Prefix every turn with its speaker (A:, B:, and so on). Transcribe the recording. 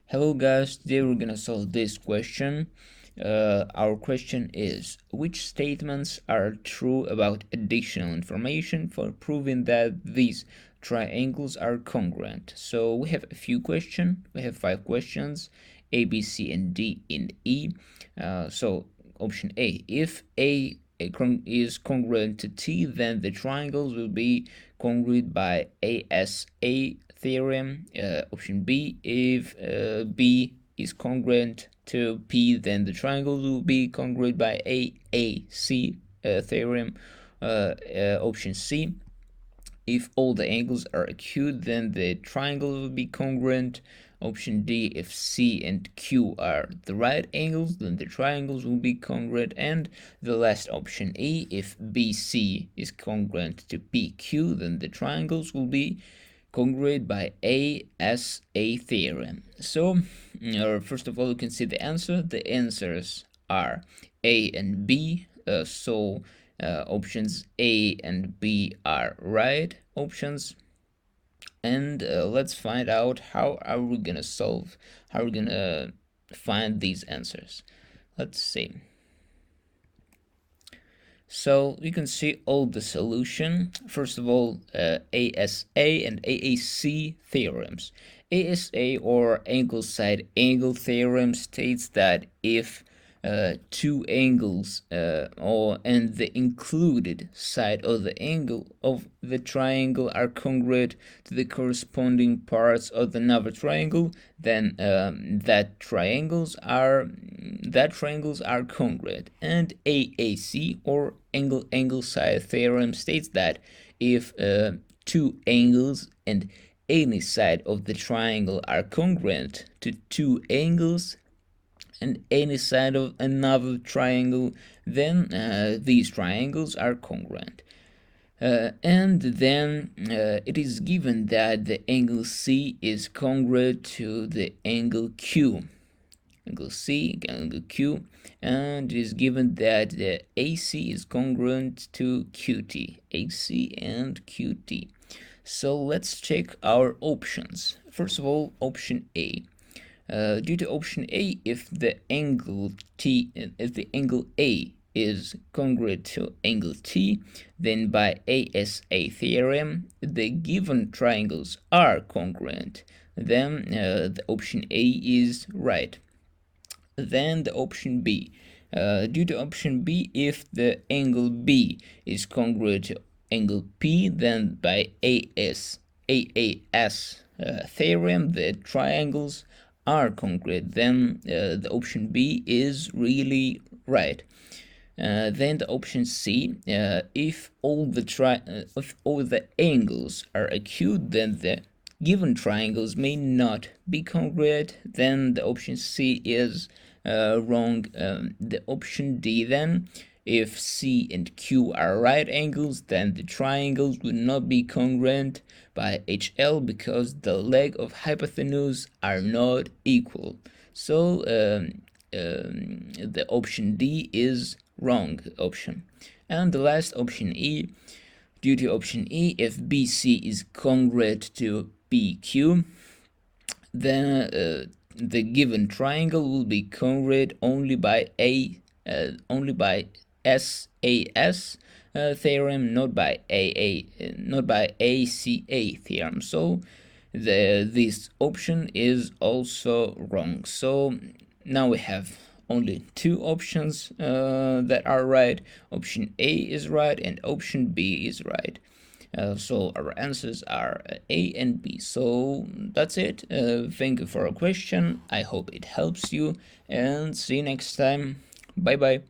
A: Hello guys, today we're gonna solve this question. Our question is, which statements are true about additional information for proving that these triangles are congruent? So we have a few questions. We have 5 questions, A, B, C, and D in E. So option A, if A is congruent to T, then the triangles will be congruent by ASA theorem. Option B, if B is congruent to P, then the triangle will be congruent by AAC theorem. Option C, if all the angles are acute, then the triangle will be congruent. Option D, if C and Q are the right angles, then the triangles will be congruent. And the last option E, if BC is congruent to PQ, then the triangles will be congruent by ASA theorem. So, first of all, you can see the answer. The answers are A and B. Options A and B are right options. And let's find out how are we gonna solve, how we're gonna find these answers. Let's see. So you can see all the solution. First of all, ASA and AAC theorems. ASA, or angle side angle theorem, states that if two angles and the included side of the angle of the triangle are congruent to the corresponding parts of the another triangle, then that triangles are congruent. And AAC, or angle side theorem, states that if two angles and any side of the triangle are congruent to two angles and any side of another triangle, then these triangles are congruent. And then it is given that the angle C is congruent to the angle Q. Angle C, angle Q, and it is given that the AC is congruent to QT. AC and QT. So let's check our options. First of all, option A. Due to option A, if the angle A is congruent to angle T, then by ASA theorem, the given triangles are congruent. Then the option A is right. Then the option B. Due to option B, if the angle B is congruent to angle P, then by AAS theorem, the triangles are congruent. Then the option B is really right. Then the option C, if all the angles are acute, then the given triangles may not be congruent. Then the option C is wrong. The option D, then, if C and Q are right angles, then the triangles will not be congruent by HL because the leg of hypotenuse are not equal. So the option D is wrong option. And the last option E, due to option E, if BC is congruent to PQ, then the given triangle will be congruent only by SAS theorem, not by ACA theorem. So this option is also wrong. So now we have only 2 options that are right. Option A is right and option B is right. So our answers are A and B. So that's it. Thank you for a question. I hope it helps you, and see you next time. Bye bye.